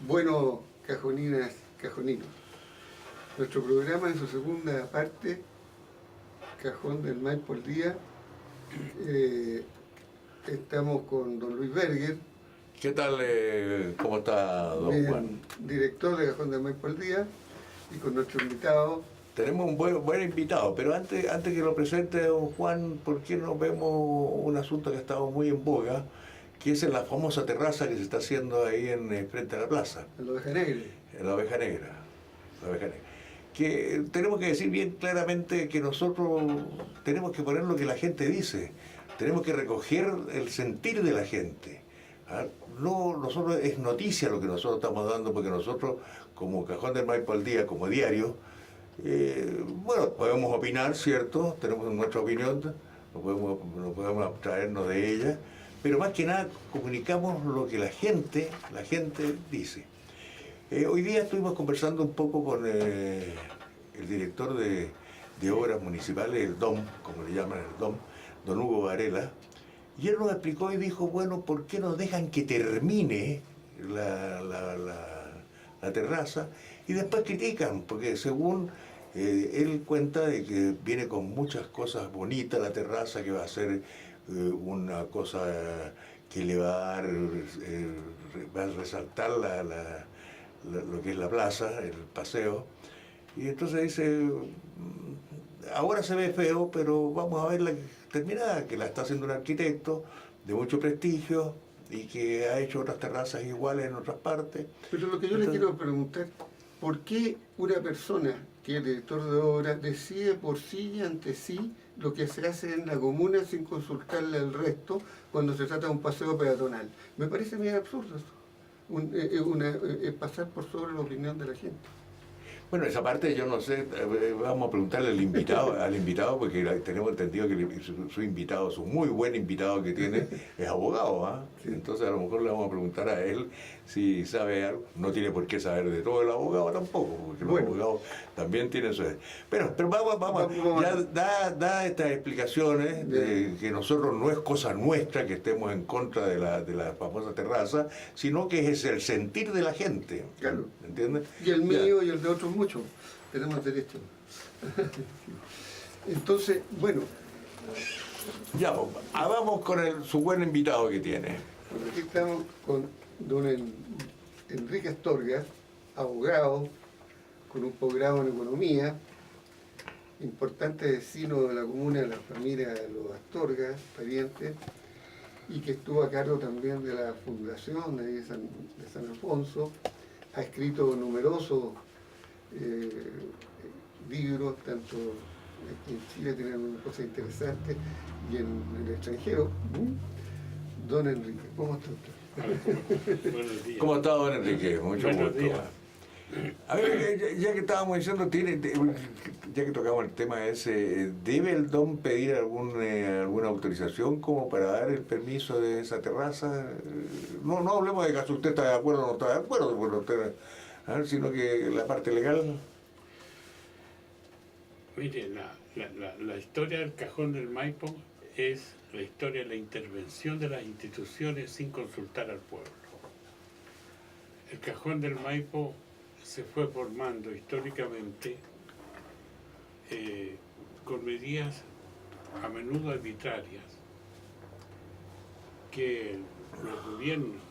Bueno, cajoninas, cajoninos. Nuestro programa en su segunda parte, Cajón del Maipo al Día, estamos con don Luis Berger. ¿Qué tal? ¿Cómo está, don Juan? Director de Cajón del Maipo al Día, y con nuestro invitado. Tenemos un buen invitado, pero antes que lo presente, don Juan, ¿por qué no vemos un asunto que ha estado muy en boga, que es en la famosa terraza que se está haciendo ahí frente a la plaza? En la Oveja Negra. En la Oveja Negra. La Oveja Negra. Que tenemos que decir bien claramente que nosotros tenemos que poner lo que la gente dice, tenemos que recoger el sentir de la gente. No, nosotros es noticia lo que nosotros estamos dando, porque nosotros, como Cajón del Maipo al Día, como diario, bueno, podemos opinar, ¿cierto? Tenemos nuestra opinión, no podemos abstraernos de ella, pero más que nada comunicamos lo que la gente dice. Hoy día estuvimos conversando un poco con el director de Obras Municipales, el DOM, como le llaman el DOM, don Hugo Varela, y él nos explicó y dijo, bueno, ¿por qué no dejan que termine la terraza? Y después critican, porque según él cuenta de que viene con muchas cosas bonitas la terraza, que va a ser una cosa que le va a dar, va a resaltar lo que es la plaza, el paseo. Y entonces dice, ahora se ve feo, pero vamos a verla terminada, que la está haciendo un arquitecto de mucho prestigio y que ha hecho otras terrazas iguales en otras partes. Pero lo que yo le quiero preguntar, ¿por qué una persona que es director de obra decide por sí y ante sí lo que se hace en la comuna sin consultarle al resto cuando se trata de un paseo peatonal? Me parece bien absurdo eso, pasar por sobre la opinión de la gente. Bueno, esa parte yo no sé, vamos a preguntarle al invitado, porque tenemos entendido que su invitado, su muy buen invitado que tiene, es abogado, ¿ah? Sí. Entonces a lo mejor le vamos a preguntar a él si sabe algo. No tiene por qué saber de todo el abogado tampoco, porque los abogados también tienen su... Pero vamos, ya da estas explicaciones de que nosotros no es cosa nuestra que estemos en contra de la famosa terraza, sino que es el sentir de la gente. Claro. ¿Entiendes? Y el mío y el de otros muchos. Tenemos derecho. Entonces, bueno. Ya, vamos con su buen invitado que tiene. Bueno, aquí estamos con don Enrique Astorga, abogado, con un posgrado en economía, importante vecino de la comuna de la familia de los Astorga, parientes, y que estuvo a cargo también de la fundación de San Alfonso. Ha escrito numerosos libros, tanto aquí en Chile tienen una cosa interesante, y en el extranjero. Don Enrique, ¿cómo está usted? Buenos días. ¿Cómo está, don Enrique? Mucho Buenos gusto. días. A ver, ya que estábamos diciendo, ya que tocamos el tema ese, ¿debe el DOM pedir alguna autorización como para dar el permiso de esa terraza? No hablemos de que si usted está de acuerdo o no está de acuerdo, sino que la parte legal. Mire, la historia del Cajón del Maipo es la historia de la intervención de las instituciones sin consultar al pueblo. El Cajón del Maipo se fue formando históricamente con medidas a menudo arbitrarias que los gobiernos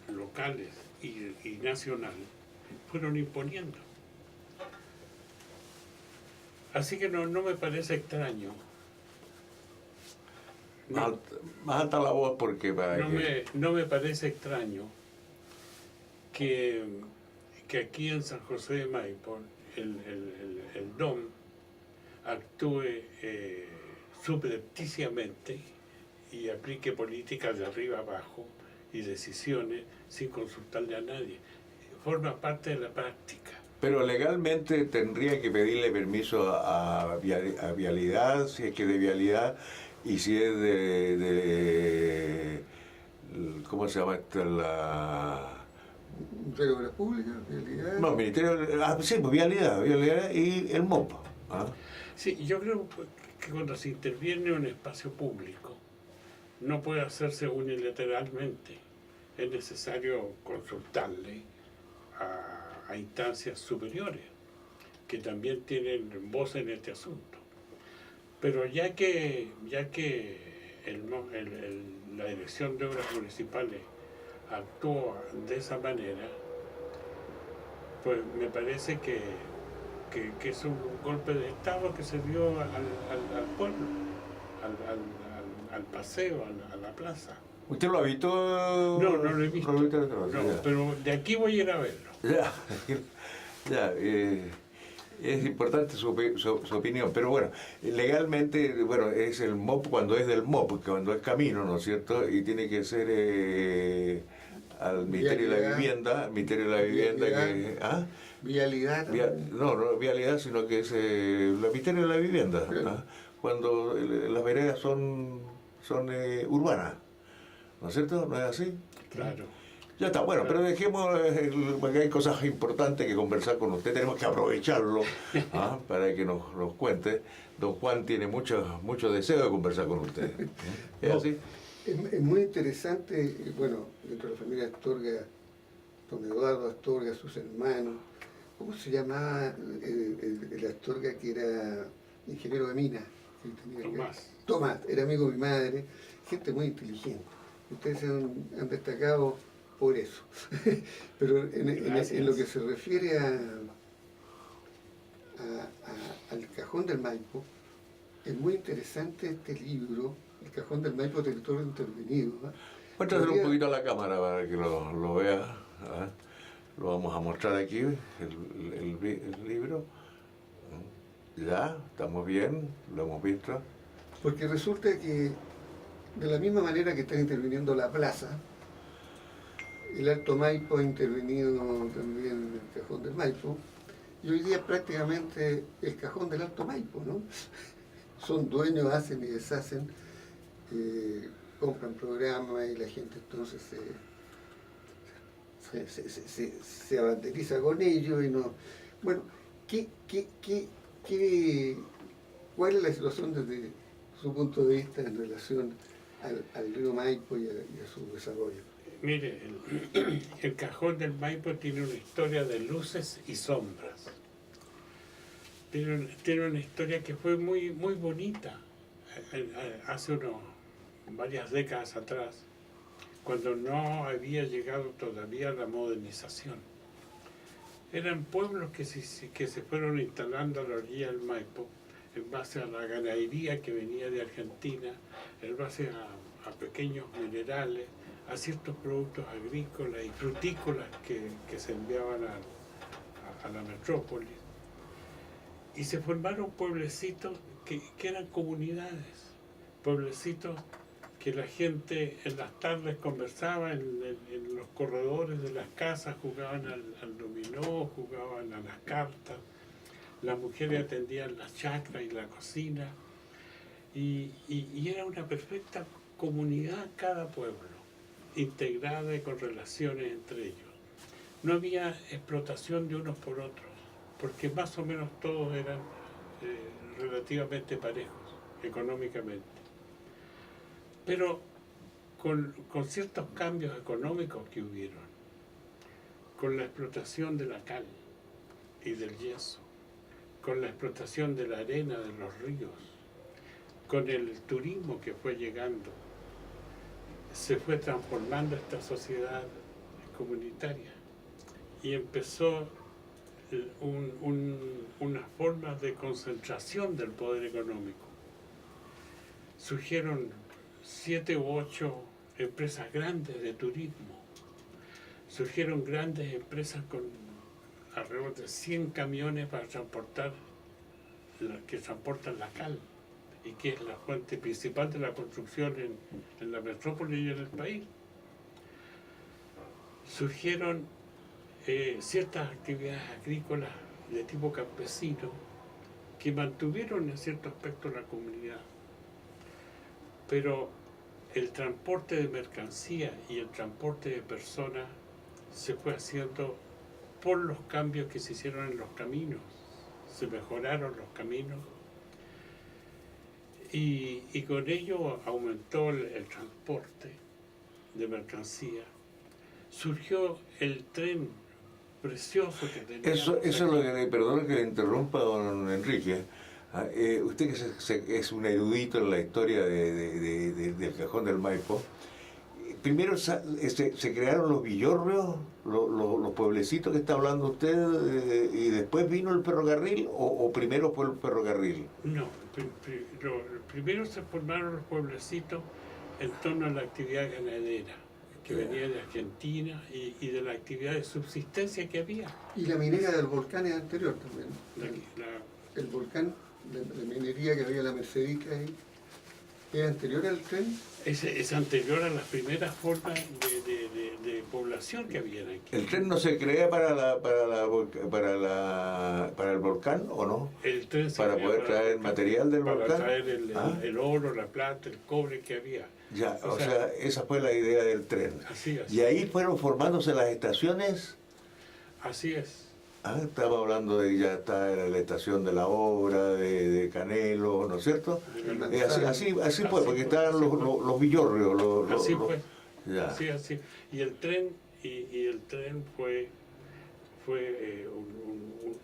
locales y nacionales fueron imponiendo. Así que no me parece extraño. Más alta la voz porque no me parece extraño que aquí en San José de Maipo el DOM actúe subrepticiamente y aplique políticas de arriba abajo y decisiones sin consultarle a nadie. Forma parte de la práctica. Pero legalmente tendría que pedirle permiso a vialidad, si es que de vialidad, y si es de ¿cómo se llama esto? Ministerio de Obras Públicas, Vialidad. No, Ministerio, sí, pues vialidad y el MOP. ¿Ah? Sí, yo creo que cuando se interviene en un espacio público no puede hacerse unilateralmente. Es necesario consultarle a instancias superiores que también tienen voz en este asunto. Pero ya que la Dirección de Obras Municipales actuó de esa manera, pues me parece que es un golpe de Estado que se dio al pueblo, al paseo, a la plaza. ¿Usted lo ha visto? No lo he visto. No, Pero de aquí voy a ir a verlo. Ya, ya. Es importante su opinión, pero bueno, legalmente, bueno, es el MOP cuando es del MOP, cuando es camino, ¿no es cierto? Y tiene que ser al Ministerio de la Vivienda, que... ¿ah? Vialidad. No vialidad, sino que es el Ministerio de la Vivienda, ¿ah? Cuando las veredas son urbanas, ¿no es cierto? ¿No es así? Claro. Ya está, bueno, pero dejemos, porque hay cosas importantes que conversar con usted, tenemos que aprovecharlo para que nos cuente. Don Juan tiene mucho deseo de conversar con usted. ¿Es así? Es muy interesante, bueno, dentro de la familia Astorga, don Eduardo Astorga, sus hermanos. ¿Cómo se llamaba el Astorga que era ingeniero de minas? Tomás, era amigo de mi madre, gente muy inteligente. Ustedes han destacado por eso. Pero en lo que se refiere al Cajón del Maipo, es muy interesante este libro, El Cajón del Maipo, Territorio Intervenido. Muéstraselo un poquito a la cámara para que lo vea. Lo vamos a mostrar aquí, el libro. Ya, estamos bien, lo hemos visto. Porque resulta que, de la misma manera que está interviniendo la plaza, el Alto Maipo ha intervenido también en el Cajón del Maipo, y hoy día prácticamente el Cajón del Alto Maipo, ¿no? Son dueños, hacen y deshacen, compran programas y la gente entonces se abanderiza con ellos y no... Bueno, ¿cuál es la situación desde su punto de vista en relación al río Maipo y a su desarrollo? Mire, el Cajón del Maipo tiene una historia de luces y sombras. Tiene una historia que fue muy bonita hace varias décadas atrás, cuando no había llegado todavía la modernización. Eran pueblos que se fueron instalando a la orilla del Maipo en base a la ganadería que venía de Argentina, en base a pequeños minerales, a ciertos productos agrícolas y frutícolas que se enviaban a la metrópoli. Y se formaron pueblecitos que eran comunidades, pueblecitos que la gente en las tardes conversaba en los corredores de las casas, jugaban al dominó, jugaban a las cartas, las mujeres atendían la chacra y la cocina, y era una perfecta comunidad cada pueblo, integrada y con relaciones entre ellos. No había explotación de unos por otros, porque más o menos todos eran relativamente parejos económicamente. Pero con ciertos cambios económicos que hubieron, con la explotación de la cal y del yeso, con la explotación de la arena de los ríos, con el turismo que fue llegando, se fue transformando esta sociedad comunitaria y empezó una forma de concentración del poder económico. Surgieron 7 u 8 empresas grandes de turismo, surgieron grandes empresas con alrededor de 100 camiones para transportan la cal, y que es la fuente principal de la construcción en la metrópoli y en el país. Surgieron ciertas actividades agrícolas de tipo campesino que mantuvieron en cierto aspecto la comunidad. Pero el transporte de mercancía y el transporte de personas se fue haciendo por los cambios que se hicieron en los caminos. Se mejoraron los caminos y con ello aumentó el transporte de mercancía. Surgió el tren precioso que teníamos Eso es aquí. lo que, perdón que le interrumpa, don Enrique. Usted que es un erudito en la historia del Cajón del Maipo, primero se crearon los villorrios, los pueblecitos que está hablando usted, y después vino el ferrocarril, o primero fue el ferrocarril. No, primero se formaron los pueblecitos en torno a la actividad ganadera, que venía de Argentina, y de la actividad de subsistencia que había. Y la minera del volcán es anterior también. La- El volcán, la minería que había en la Mercedica ahí, ¿es anterior al tren? es anterior a las primeras formas de población que había aquí. ¿El tren no se crea para el volcán o no? El tren se Para crea poder traer material del para volcán. traer ¿Ah? el oro, la plata, el cobre que había. Ya, O o sea, sea, esa fue la idea del tren. Así Y ahí fueron formándose las estaciones. Así es. Estamos hablando de ya está la estación de la obra, de Canelo, ¿no es cierto? Así fue, porque estaban los villorrios. Así fue. Ya. Así. Y el tren, y el tren fue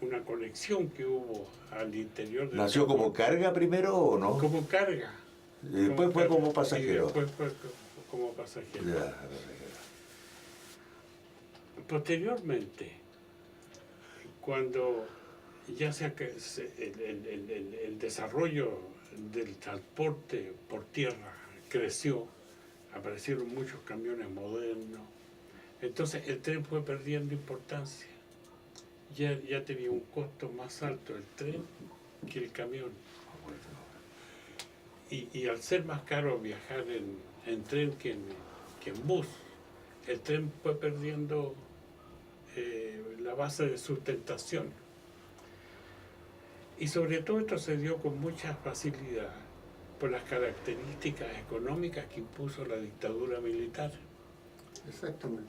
una conexión que hubo al interior del ¿Nació como carga primero o no? como carga. Y después fue como Y pasajero. después fue como pasajero. Ya. Posteriormente, cuando ya el desarrollo del transporte por tierra creció, aparecieron muchos camiones modernos, entonces el tren fue perdiendo importancia. Ya tenía un costo más alto el tren que el camión. Y al ser más caro viajar en tren que en bus, el tren fue perdiendo la base de sustentación. Y sobre todo esto se dio con mucha facilidad por las características económicas que impuso la dictadura militar, Exactamente.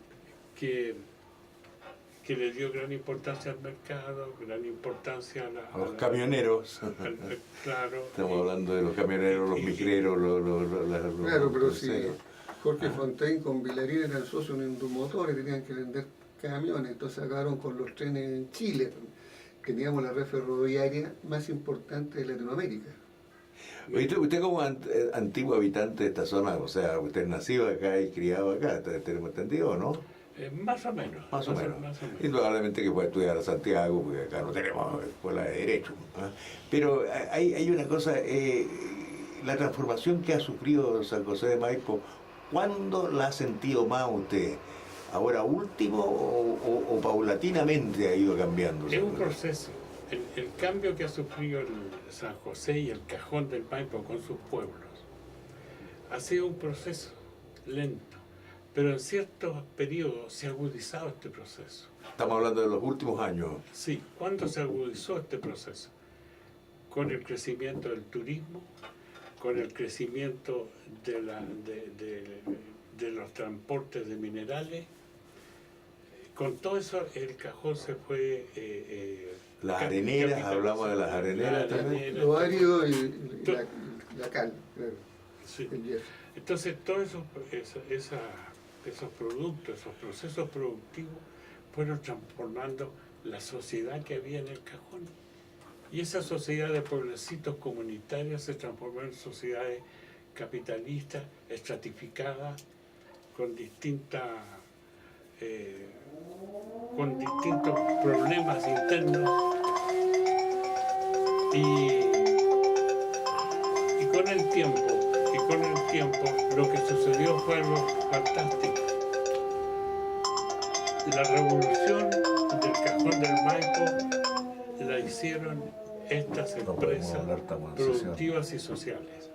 que le dio gran importancia al mercado, gran importancia A los camioneros. claro. Estamos hablando de los camioneros, los migreros, los Claro, pero si cruceros. Jorge Fontaine con Vilarín eran socios en Indumotor y tenían que vender camiones, entonces acabaron con los trenes en Chile. Teníamos la red ferroviaria más importante de Latinoamérica. Oye, usted como antiguo habitante de esta zona, o sea, usted es nacido acá y criado acá, ¿tenemos entendido o no? Más o menos. Más o menos. Más o menos. Indudablemente que fue a estudiar a Santiago, porque acá no tenemos escuela de Derecho. ¿Ah? Pero hay una cosa, la transformación que ha sufrido San José de Maipo, ¿cuándo la ha sentido más usted? ¿Ahora último o paulatinamente ha ido cambiando? Es un proceso. El cambio que ha sufrido el San José y el Cajón del Maipo con sus pueblos ha sido un proceso lento, pero en ciertos periodos se ha agudizado este proceso. Estamos hablando de los últimos años. Sí, ¿cuándo se agudizó este proceso? Con el crecimiento del turismo, con el crecimiento de los transportes de minerales. Con todo eso el Cajón se fue... Las areneras, hablamos de las areneras también. Lo árido y la cal, claro, Sí. el hierro. Entonces todos esos productos, esos procesos productivos fueron transformando la sociedad que había en el Cajón. Y esa sociedad de pueblecitos comunitarios se transformó en sociedades capitalistas, estratificadas, con distintos problemas internos. Y con el tiempo, lo que sucedió fue algo fantástico. La revolución del Cajón del Maipo la hicieron estas empresas productivas y sociales.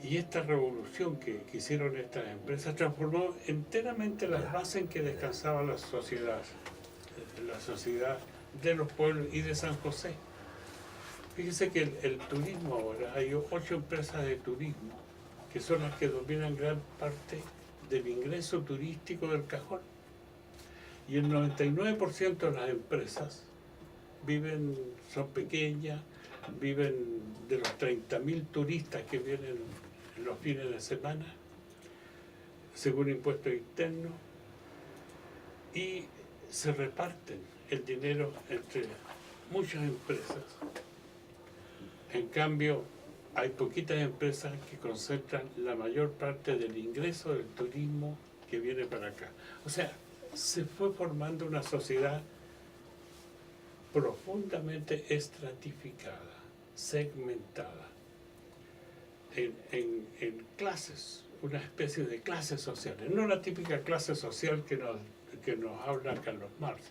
Y esta revolución que hicieron estas empresas transformó enteramente las bases en que descansaba la sociedad de los pueblos y de San José. Fíjese que el turismo ahora, hay 8 empresas de turismo que son las que dominan gran parte del ingreso turístico del Cajón. Y el 99% de las empresas son pequeñas, viven de los 30.000 turistas que vienen en los fines de semana, según impuestos internos, y se reparten el dinero entre muchas empresas. En cambio, hay poquitas empresas que concentran la mayor parte del ingreso del turismo que viene para acá. O sea, se fue formando una sociedad profundamente estratificada, segmentada, en clases, una especie de clases sociales, no la típica clase social que nos habla Carlos Marx.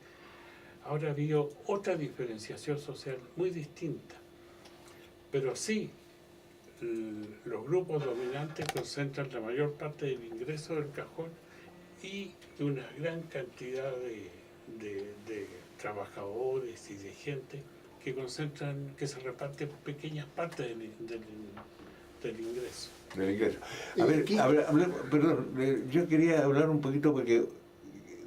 Ahora había otra diferenciación social muy distinta, pero sí, los grupos dominantes concentran la mayor parte del ingreso del cajón y una gran cantidad de trabajadores y de gente que se reparten pequeñas partes del ingreso. Del ingreso. Perdón, yo quería hablar un poquito porque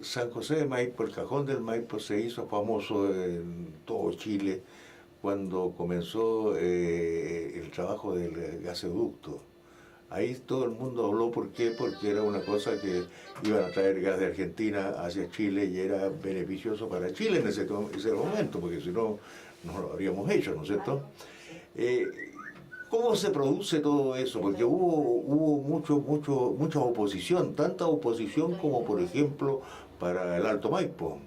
San José de Maipo, el Cajón del Maipo, se hizo famoso en todo Chile cuando comenzó el trabajo del gasoducto. Ahí todo el mundo habló, ¿por qué? Porque era una cosa que iban a traer gas de Argentina hacia Chile y era beneficioso para Chile en ese momento, porque si no, no lo habríamos hecho, ¿no es cierto? ¿Cómo se produce todo eso? Porque hubo mucha oposición, tanta oposición como, por ejemplo, para el Alto Maipo.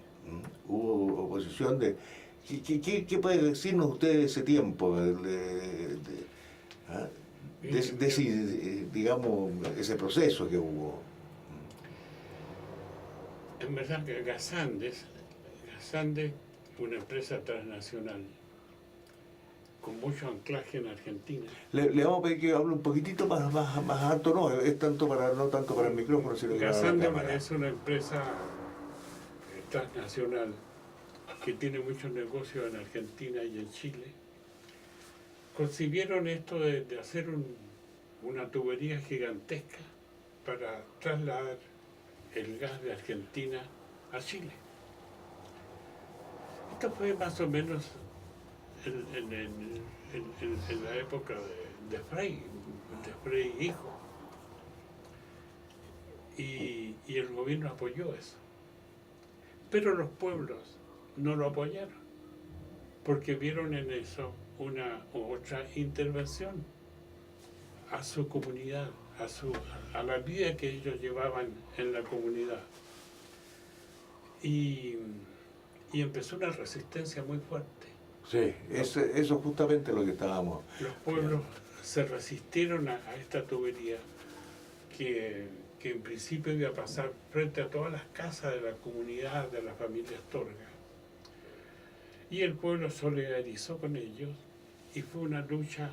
Hubo oposición de... ¿Qué puede decirnos usted de ese tiempo? Digamos, ese proceso que hubo. En verdad que Gasandes, una empresa transnacional con mucho anclaje en Argentina. Le vamos a pedir que hable un poquitito más alto, no tanto para el micrófono, sino que para la Gasandes cámara. es una empresa transnacional que tiene muchos negocios en Argentina y en Chile. Concibieron esto de hacer una tubería gigantesca para trasladar el gas de Argentina a Chile. Esto fue más o menos en la época de Frei hijo. Y el gobierno apoyó eso. Pero los pueblos no lo apoyaron, porque vieron en eso una otra intervención a su comunidad, a la vida que ellos llevaban en la comunidad. Y empezó una resistencia muy fuerte. Sí, eso es justamente lo que estábamos... Los pueblos se resistieron a esta tubería que en principio iba a pasar frente a todas las casas de la comunidad, de la familia Astorga. Y el pueblo solidarizó con ellos y fue una lucha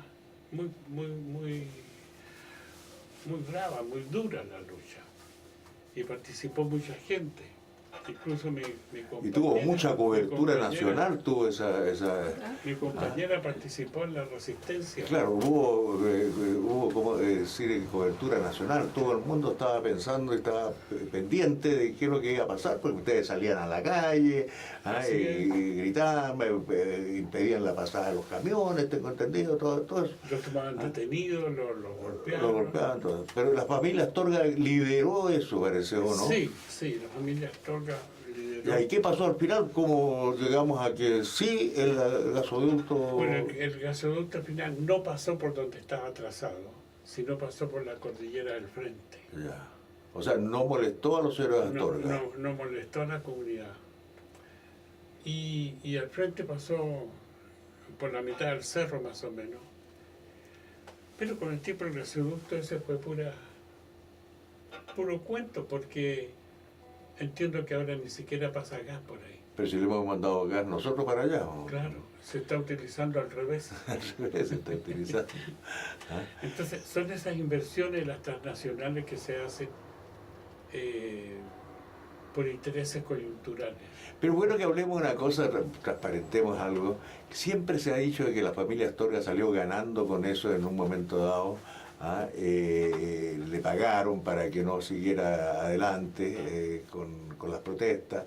muy brava, muy dura la lucha. Y participó mucha gente. Incluso mi compañera... Y tuvo mucha cobertura nacional, tuvo esa... Mi compañera participó en la resistencia. Claro, hubo como decir, cobertura nacional, todo el mundo estaba pensando y estaba pendiente de qué es lo que iba a pasar, porque ustedes salían a la calle y gritaban, impedían la pasada de los camiones, tengo entendido, todo eso. Los tomaban detenidos, los golpeaban. Los golpeaban, todo. Pero la familia Astorga lideró eso, parece, ¿o no? Sí, la familia Astorga lideró. ¿Y qué pasó al final? ¿Cómo llegamos a que sí el gasoducto...? Bueno, el gasoducto al final no pasó por donde estaba trazado, sino pasó por la cordillera del frente. Ya. O sea, no molestó a los héroes de Astorga. No molestó a la comunidad. Y al frente pasó por la mitad del cerro más o menos. Pero con el tiempo el gasoducto ese fue puro cuento, porque entiendo que ahora ni siquiera pasa gas por ahí. Pero si le hemos mandado gas nosotros para allá, ¿o? Claro, se está utilizando al revés. Se está utilizando. Entonces, son esas inversiones, las transnacionales, que se hacen por intereses coyunturales. Pero bueno, que hablemos una cosa, transparentemos algo. Siempre se ha dicho de que la familia Astorga salió ganando con eso en un momento dado. Le pagaron para que no siguiera adelante con las protestas.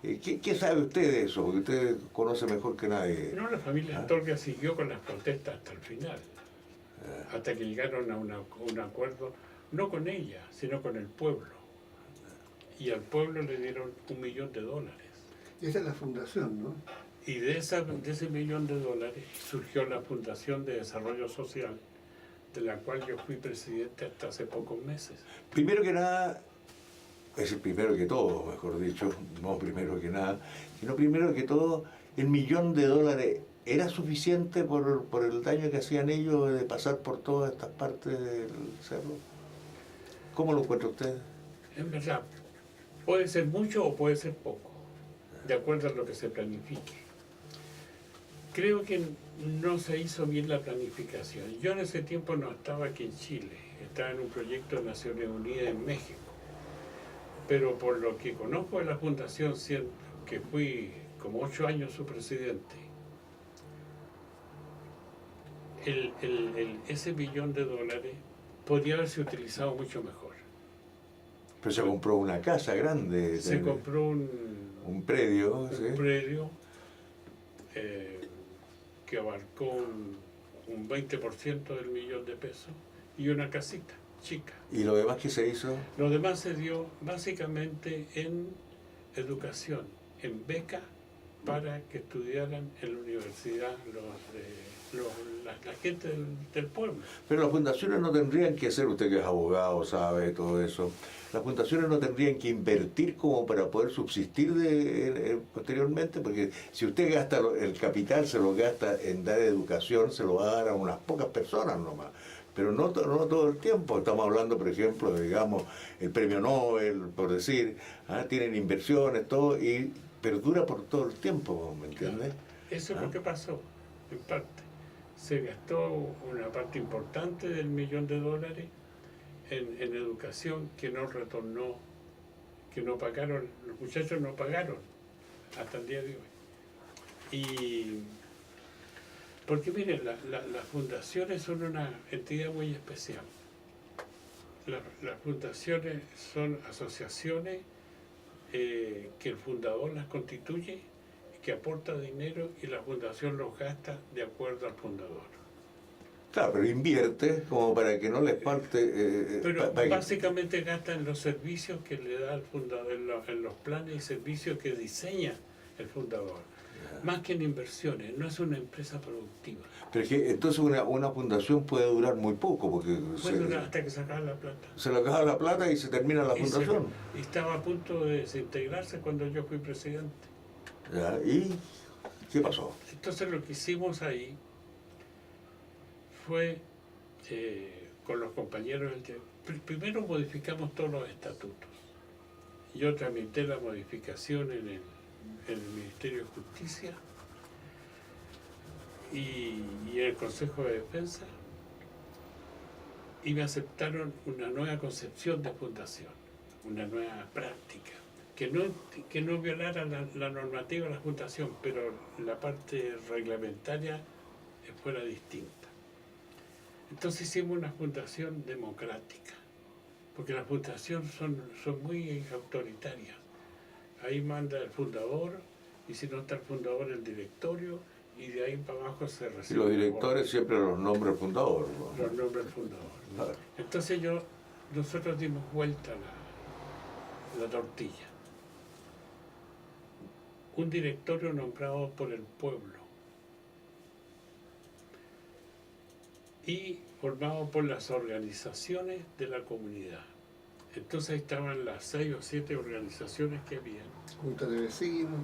¿Qué sabe usted de eso? Porque usted conoce mejor que nadie. No, la familia Astorga siguió con las protestas hasta el final, hasta que llegaron a un acuerdo, no con ella, sino con el pueblo. Y al pueblo le dieron $1 millón. Esa es la fundación, ¿no? Y de ese $1 millón surgió la Fundación de Desarrollo Social, de la cual yo fui presidente hasta hace pocos meses. Primero que nada, es decir, primero que todo, mejor dicho, no primero que nada, sino primero que todo, el $1 millón ¿era suficiente por el daño que hacían ellos de pasar por todas estas partes del cerro? ¿Cómo lo encuentra usted? En verdad, puede ser mucho o puede ser poco, de acuerdo a lo que se planifique. Creo que no se hizo bien la planificación. Yo en ese tiempo no estaba aquí en Chile, estaba en un proyecto de Naciones Unidas en México. Pero por lo que conozco de la Fundación, que fui como 8 años su presidente, ese $1 millón podría haberse utilizado mucho mejor. Pero se compró una casa grande. Se compró un predio. un ¿sí? predio que abarcó un 20% del $1 millón y una casita chica. ¿Y lo demás qué se hizo? Lo demás se dio básicamente en educación, en beca para que estudiaran en la universidad la gente del pueblo. Pero las fundaciones no tendrían que ser, usted que es abogado sabe todo eso, las fundaciones no tendrían que invertir como para poder subsistir posteriormente, porque si usted gasta el capital, se lo gasta en dar educación, se lo va a dar a unas pocas personas nomás. Pero no todo el tiempo. Estamos hablando, por ejemplo, de, digamos, el premio Nobel, por decir, tienen inversiones, todo, y perdura por todo el tiempo, ¿me entiendes? Eso es lo que pasó, en parte. Se gastó una parte importante del $1 millón en educación que no retornó, que no pagaron, los muchachos no pagaron hasta el día de hoy. Porque miren, las fundaciones son una entidad muy especial. Las fundaciones son asociaciones que el fundador las constituye, que aporta dinero y la fundación los gasta de acuerdo al fundador. Claro, pero invierte como para que no les falte... pero básicamente gasta en los servicios que le da el fundador, en los planes y servicios que diseña el fundador. Más que en inversiones, no es una empresa productiva. Pero es que entonces una fundación puede durar muy poco, porque Puede durar hasta que se acaba la plata. Se le acaba la plata y se termina la fundación. Y estaba a punto de desintegrarse cuando yo fui presidente. ¿Ya? ¿Y qué pasó? Entonces lo que hicimos ahí fue, con los compañeros, primero modificamos todos los estatutos. Yo tramité la modificación en el Ministerio de Justicia y en el Consejo de Defensa, y me aceptaron una nueva concepción de fundación, una nueva práctica, que no violara la normativa de la fundación, pero la parte reglamentaria fuera distinta. Entonces hicimos una fundación democrática, porque las fundaciones son muy autoritarias. Ahí manda el fundador, y si no está el fundador, el directorio, y de ahí para abajo se recibe. Y los directores siempre los nombra el fundador, ¿no? Los nombra el fundador. Claro. Entonces nosotros dimos vuelta la tortilla. Un directorio nombrado por el pueblo y formado por las organizaciones de la comunidad. Entonces estaban las 6 o 7 organizaciones que había, Junta de vecinos.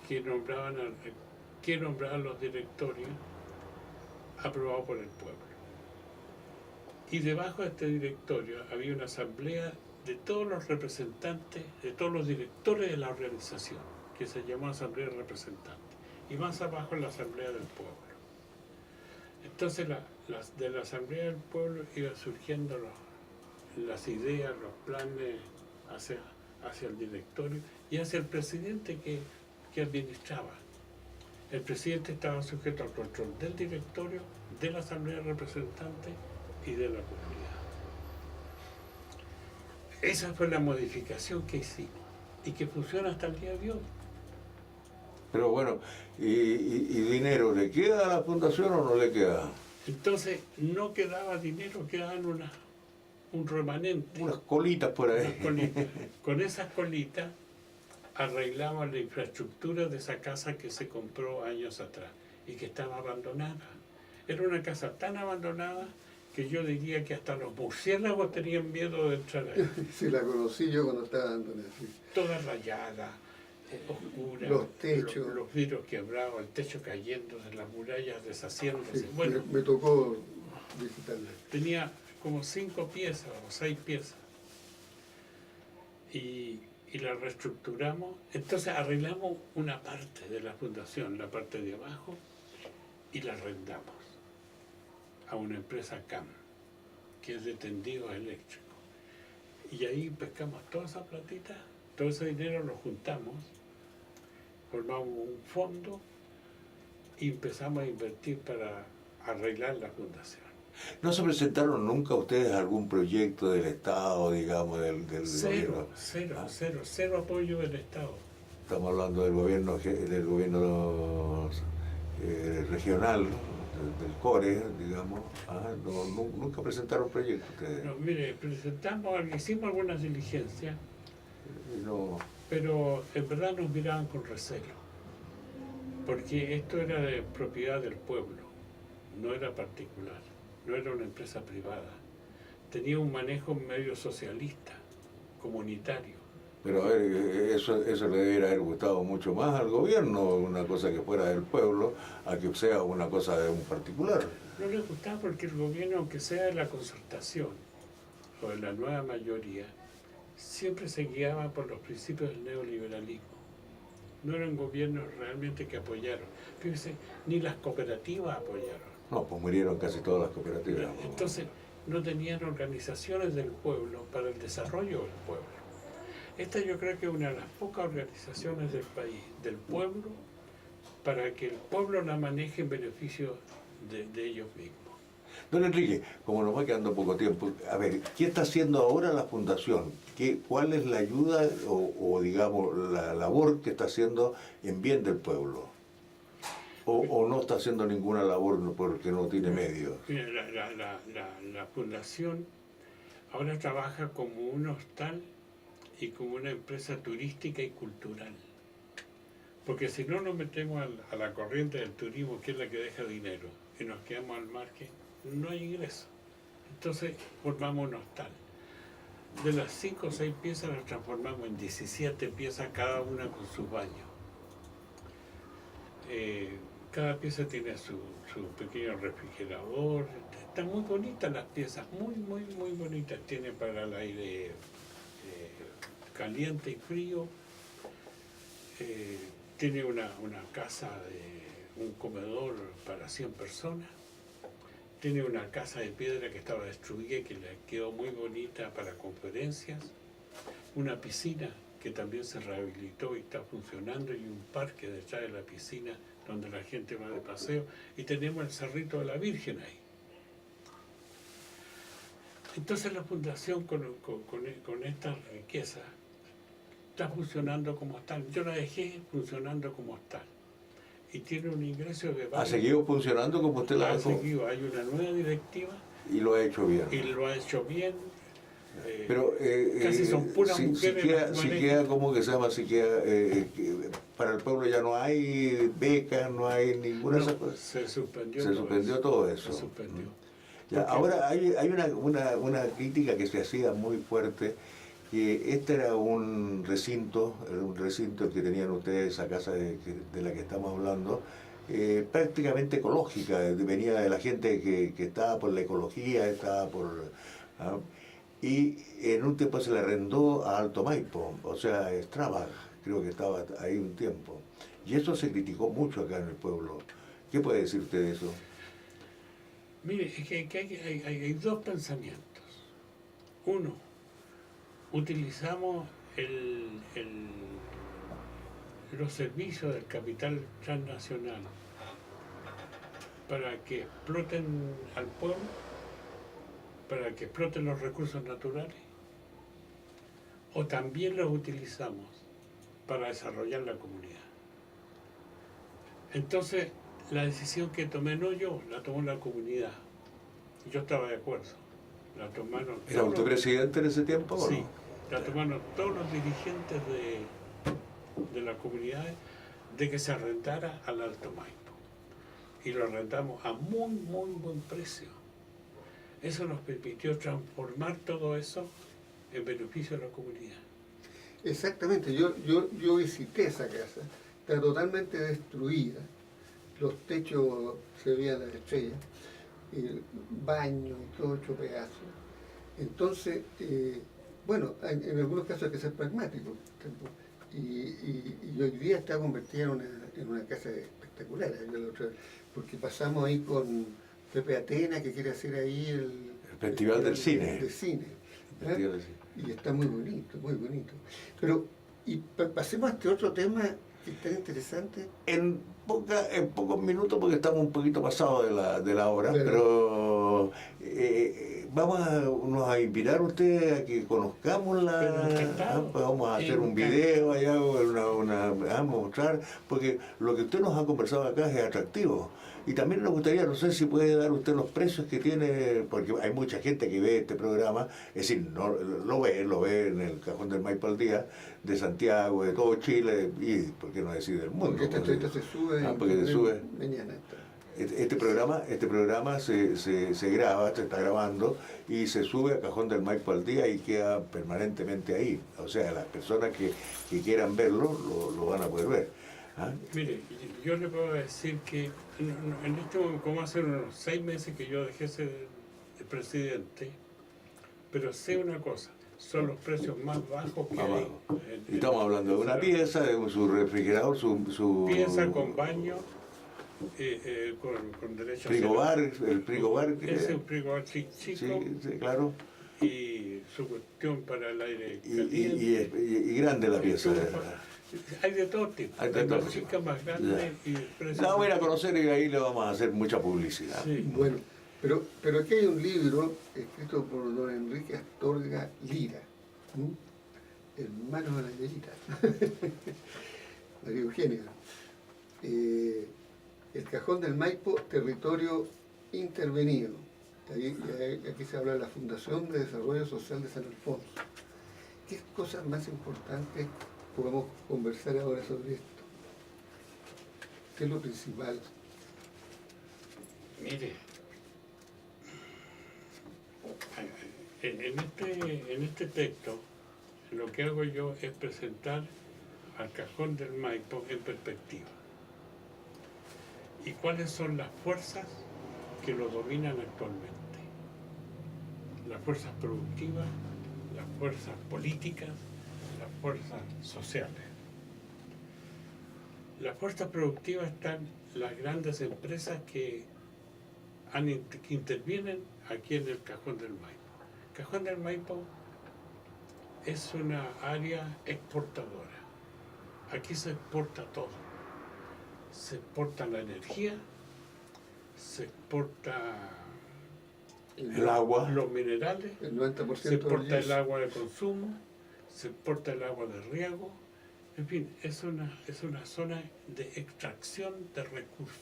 que nombraban los directorios aprobados por el pueblo. Y debajo de este directorio había una asamblea de todos los representantes, de todos los directores de la organización, que se llamó Asamblea de Representantes. Y más abajo la Asamblea del Pueblo. Entonces de la Asamblea del Pueblo iban surgiendo las ideas, los planes hacia el directorio y hacia el presidente que administraba. El presidente estaba sujeto al control del directorio, de la Asamblea de Representantes y de la comunidad. Esa fue la modificación que hicimos y que funciona hasta el día de hoy. Pero bueno, ¿y dinero le queda a la fundación o no le queda? Entonces no quedaba dinero, quedaban un remanente. Unas colitas por ahí. Unas colitas. Con esas colitas arreglamos la infraestructura de esa casa que se compró años atrás y que estaba abandonada. Era una casa tan abandonada que yo diría que hasta los murciélagos tenían miedo de entrar ahí. Sí, la conocí yo cuando estaba abandonada. Sí. Toda rayada, oscura, Los techos. los vidrios quebrados, el techo cayéndose, las murallas deshaciéndose. Sí, Bueno, me tocó visitarla. tenía como 5 piezas o 6 piezas. Y la reestructuramos. Entonces arreglamos una parte de la fundación, la parte de abajo, y la arrendamos a una empresa CAM, que es de tendidos eléctricos. Y ahí pescamos toda esa platita, todo ese dinero lo juntamos, formamos un fondo y empezamos a invertir para arreglar la fundación. ¿No se presentaron nunca ustedes a algún proyecto del Estado, digamos, del gobierno? Cero apoyo del Estado. Estamos hablando del gobierno regional, del CORE, digamos. Nunca presentaron proyectos ustedes. No, mire, hicimos algunas diligencias, No, pero en verdad nos miraban con recelo, porque esto era de propiedad del pueblo, no era particular, no era una empresa privada. Tenía un manejo medio socialista, comunitario. pero a ver, eso le debería haber gustado mucho más al gobierno, una cosa que fuera del pueblo, a que sea una cosa de un particular. No les gustaba porque el gobierno, aunque sea de la concertación o de la nueva mayoría, siempre se guiaba por los principios del neoliberalismo. No eran gobiernos realmente que apoyaron. Fíjense, ni las cooperativas apoyaron. No, pues murieron casi todas las cooperativas. Entonces, no tenían organizaciones del pueblo para el desarrollo del pueblo. Esta yo creo que es una de las pocas organizaciones del país, del pueblo, para que el pueblo la maneje en beneficio de ellos mismos. Don Enrique, como nos va quedando poco tiempo, a ver, ¿qué está haciendo ahora la Fundación? ¿Cuál es la ayuda o digamos, la labor que está haciendo en bien del pueblo? ¿O no está haciendo ninguna labor porque no tiene medios? Mira, la fundación ahora trabaja como un hostal y como una empresa turística y cultural. Porque si no nos metemos a la corriente del turismo, que es la que deja dinero, y nos quedamos al margen, no hay ingreso. Entonces formamos un hostal. De las 5 o 6 piezas las transformamos en 17 piezas, cada una con sus baños. Cada pieza tiene su pequeño refrigerador. Están muy bonitas las piezas, muy bonitas. Tiene para el aire caliente y frío. Tiene una casa, un comedor para 100 personas. Tiene una casa de piedra que estaba destruida y que le quedó muy bonita para conferencias. Una piscina que también se rehabilitó y está funcionando, y un parque detrás de la piscina donde la gente va de paseo. Y tenemos el Cerrito de la Virgen ahí. Entonces la fundación con esta riqueza está funcionando como tal. Yo la dejé funcionando como tal. Y tiene un ingreso de... ¿Ha seguido funcionando como usted la dejó? Ha seguido. Hay una nueva directiva. Y lo ha hecho bien. Y lo ha hecho bien. Pero casi son puras mujeres. Si queda, ¿cómo que se llama? Si queda, para el pueblo ya no hay becas, no hay ninguna... No, se suspendió. Se suspendió todo eso. Se suspendió. Ya, ahora hay una crítica que se hacía muy fuerte, que este era un recinto que tenían ustedes, esa casa de la que estamos hablando, prácticamente ecológica, venía de la gente que estaba por la ecología, estaba por... y en un tiempo se le arrendó a Alto Maipo, o sea, Strabag, creo que estaba ahí un tiempo. Y eso se criticó mucho acá en el pueblo. ¿Qué puede decir usted de eso? Mire, es que hay dos pensamientos. Uno, utilizamos los servicios del capital transnacional para que exploten al pueblo, para que exploten los recursos naturales, o también los utilizamos para desarrollar la comunidad. Entonces, la decisión que tomé no yo, la tomó la comunidad. Yo estaba de acuerdo. La tomaron. ¿Era usted presidente en ese tiempo? Sí, ¿o no? la tomaron todos los dirigentes de las comunidades de que se arrendara al Alto Maipo. Y lo arrendamos a muy, muy buen precio. Eso nos permitió transformar todo eso en beneficio de la comunidad. Exactamente, yo visité esa casa, está totalmente destruida, los techos se veían las estrellas, el baño y todo hecho pedazos. Entonces, bueno, en algunos casos hay que ser pragmático, y hoy día está convertida en una casa espectacular, porque pasamos ahí con Pepe Atena, que quiere hacer ahí el Festival del Cine. de cine. El Festival del Cine. Y está muy bonito, muy bonito. Pero, pasemos a este otro tema que es tan interesante. En pocos minutos, porque estamos un poquito pasados de la hora, Pero- pero vamos a invitar a ustedes a que conozcamos vamos a hacer un video allá, vamos a mostrar, porque lo que usted nos ha conversado acá es atractivo. Y también nos gustaría, no sé si puede dar usted los precios que tiene, porque hay mucha gente que ve este programa, es decir, no, lo ve en el Cajón del Maipo al Día, de Santiago, de todo Chile, y por qué no decir del mundo. Porque esta entrevista se sube, porque se sube. Mañana. Este programa se graba, se está grabando y se sube a Cajón del Maipo al Día y queda permanentemente ahí. O sea, las personas que quieran verlo lo van a poder ver. ¿Ah? Mire, yo le puedo decir que en este momento, como hace unos 6 meses que yo dejé ser el presidente, pero sé una cosa, son los precios más bajos que Más hay. bajo. Y estamos hablando de una pieza, de su refrigerador, su Pieza con baño, con derecho a frigobar, el frigobar. Es un frigobar chico, Sí, claro. y su cuestión para el aire Y caliente. grande la pieza. Hay de todo tipo, Hay de todo más tipo. chica, más grande y el precio. La vamos a ir a conocer y ahí le vamos a hacer mucha publicidad. Sí. Bueno, pero aquí hay un libro escrito por don Enrique Astorga Lira, hermano de la Yayita, María Eugenia. El Cajón del Maipo, territorio intervenido. Aquí se habla de la Fundación de Desarrollo Social de San Alfonso. ¿Qué cosas más importantes podemos conversar ahora sobre esto? ¿Qué es lo principal? Mire, en este texto lo que hago yo es presentar al Cajón del Maipo en perspectiva. ¿Y cuáles son las fuerzas que lo dominan actualmente? Las fuerzas productivas, las fuerzas políticas, las fuerzas sociales. Las fuerzas productivas están las grandes empresas que intervienen aquí en el Cajón del Maipo. El Cajón del Maipo es una área exportadora. Aquí se exporta todo. Se exporta la energía, se exporta El agua. los minerales, El 90% se exporta del el agua de consumo, se exporta el agua de riego. En fin, es una zona de extracción de recursos.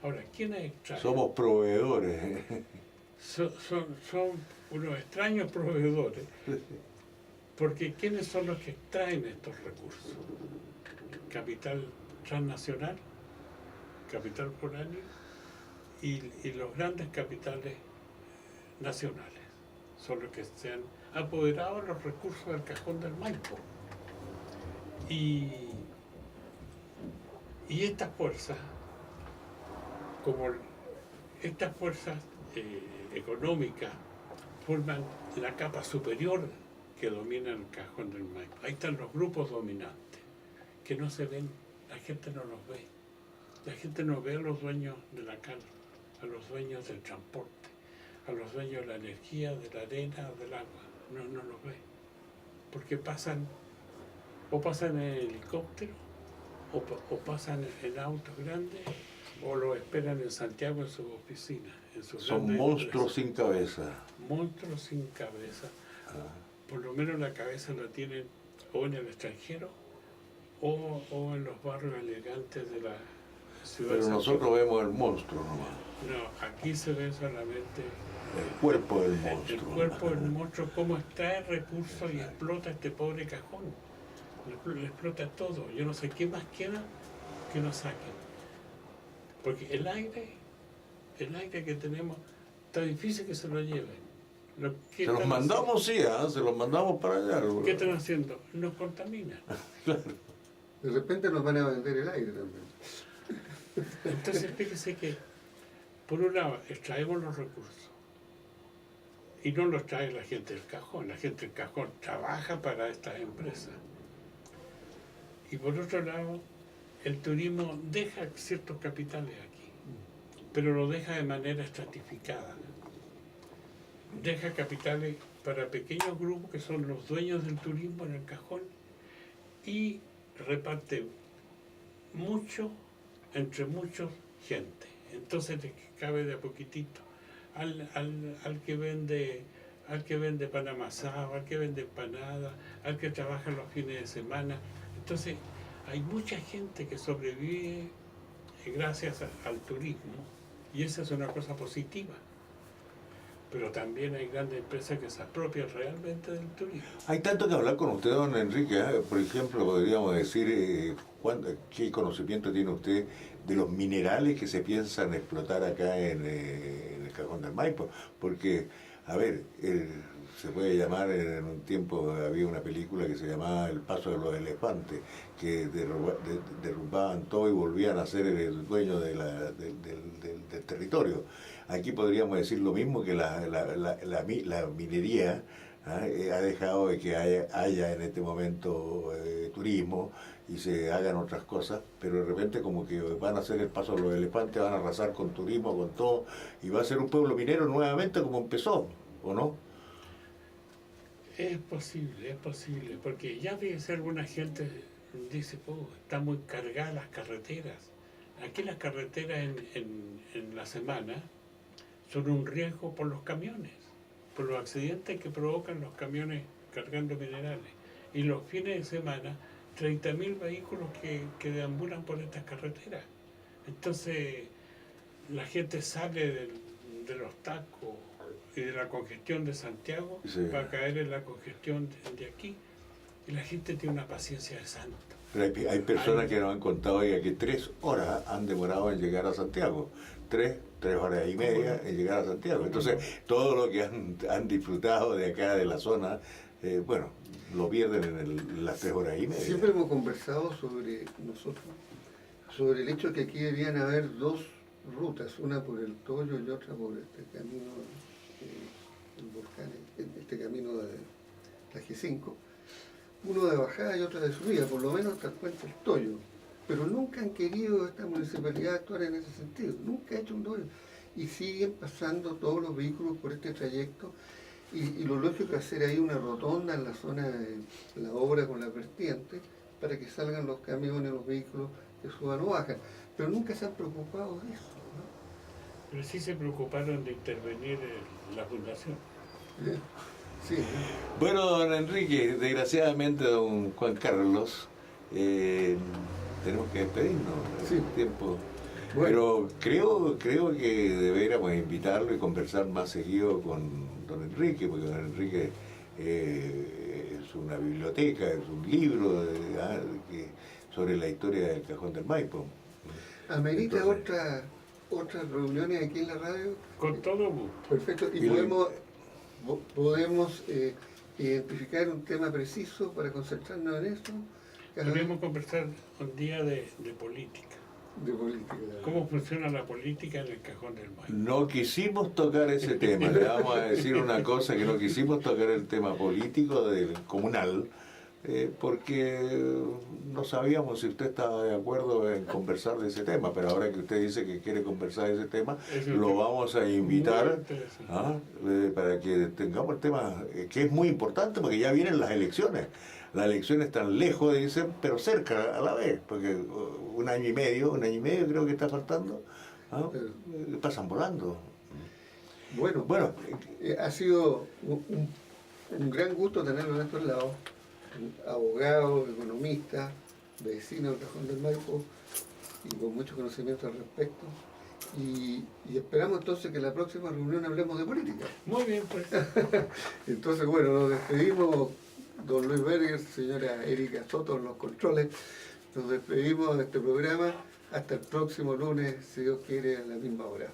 Ahora, ¿quiénes extraen? Somos proveedores. Son unos extraños proveedores, porque ¿quiénes son los que extraen estos recursos? Capital transnacional, capital foráneo y los grandes capitales nacionales son los que se han apoderado de los recursos del Cajón del Maipo. Y estas fuerzas, como estas fuerzas económicas, forman la capa superior que domina el Cajón del Maipo. Ahí están los grupos dominantes, que no se ven, la gente no los ve. La gente no ve a los dueños de la cal, a los dueños del transporte, a los dueños de la energía, de la arena o del agua. No los ve. Porque pasan en helicóptero, o pasan en autos grandes, o lo esperan en Santiago en sus oficinas. En sus Son grandes monstruos empresas. sin cabeza. Monstruos sin cabeza. Por lo menos la cabeza la tienen o en el extranjero o en los barrios elegantes de la ciudad. Pero de nosotros Santiago. vemos el monstruo nomás. No, aquí se ve solamente El cuerpo del el monstruo. cuerpo del monstruo, cómo extrae recursos y explota este pobre cajón. le explota todo. Yo no sé qué más queda que nos saquen. Porque el aire que tenemos, está difícil que se lo lleven. Se los mandamos, sí, se los mandamos para allá. ¿Qué están haciendo? Nos contaminan. De repente nos van a vender el aire también. Entonces fíjese que, por un lado, extraemos los recursos y no los trae la gente del cajón. La gente del cajón trabaja para estas empresas. Y por otro lado, el turismo deja ciertos capitales aquí, pero lo deja de manera estratificada. Deja capitales para pequeños grupos que son los dueños del turismo en el cajón y reparte mucho entre mucha gente. Entonces te cabe de a poquitito al que vende pan amasado, al que vende empanada, al que trabaja los fines de semana. Entonces hay mucha gente que sobrevive gracias al turismo y esa es una cosa positiva. Pero también hay grandes empresas que se apropian realmente del turismo. Hay tanto que hablar con usted, don Enrique. Por ejemplo, podríamos decir, ¿qué conocimiento tiene usted de los minerales que se piensan explotar acá en el Cajón del Maipo? Porque, a ver, se puede llamar, en un tiempo había una película que se llamaba El paso de los elefantes, que derrumbaban todo y volvían a ser el dueño del territorio. Aquí podríamos decir lo mismo, que la minería ha dejado de que haya en este momento turismo y se hagan otras cosas, pero de repente como que van a hacer el paso de los elefantes, van a arrasar con turismo, con todo, y va a ser un pueblo minero nuevamente como empezó, ¿o no? Es posible, porque ya fíjese, alguna gente dice, están muy cargadas las carreteras. Aquí las carreteras en la semana son un riesgo por los camiones, por los accidentes que provocan los camiones cargando minerales. Y los fines de semana, 30.000 vehículos que deambulan por estas carreteras. Entonces, la gente sale de los tacos y de la congestión de Santiago, sí, para caer en la congestión de aquí. Y la gente tiene una paciencia de santo. Pero hay personas que nos han contado que 3 horas han demorado en llegar a Santiago. 3 horas y media en llegar a Santiago. Entonces, todo lo que han disfrutado de acá, de la zona, bueno, lo pierden en las 3 horas y media. Siempre hemos conversado sobre el hecho de que aquí debían haber 2 rutas, una por el Toyo y otra por este camino, el volcán, este camino de la G5, uno de bajada y otro de subida, por lo menos hasta el puente El Toyo. Pero nunca han querido esta municipalidad actuar en ese sentido, nunca ha hecho un doble. Y siguen pasando todos los vehículos por este trayecto, y lo lógico es hacer ahí una rotonda en la zona de la obra con la vertiente, para que salgan los camiones, los vehículos que suban o bajan. Pero nunca se han preocupado de eso, ¿no? Pero sí se preocuparon de intervenir en la fundación. Sí. Bueno, don Enrique, desgraciadamente don Juan Carlos, tenemos que despedirnos, sí, tiempo. Bueno. Pero creo que deberíamos invitarlo y conversar más seguido con don Enrique, porque don Enrique es una biblioteca, es un libro sobre la historia del Cajón del Maipo. ¿Amerita otras reuniones aquí en la radio? Con todo gusto. Perfecto, y podemos identificar un tema preciso para concentrarnos en eso. Podemos conversar un día de política. De política. ¿Cómo funciona la política en el Cajón del Maipo? No quisimos tocar ese tema, le vamos a decir una cosa, que no quisimos tocar el tema político del comunal, porque no sabíamos si usted estaba de acuerdo en conversar de ese tema, pero ahora que usted dice que quiere conversar de ese tema, lo vamos a invitar para que tengamos el tema, que es muy importante, porque ya vienen las elecciones. Las elecciones están lejos, dicen, pero cerca a la vez, porque un año y medio creo que está faltando, pasan volando. Bueno, ha sido un gran gusto tenerlo en estos lados, abogado, economista, vecino del Cajón del Maipo y con mucho conocimiento al respecto. Y esperamos entonces que en la próxima reunión hablemos de política. Muy bien, pues. Entonces, bueno, nos despedimos don Luis Berger, señora Erika Soto en los controles. Nos despedimos de este programa. Hasta el próximo lunes, si Dios quiere, a la misma hora.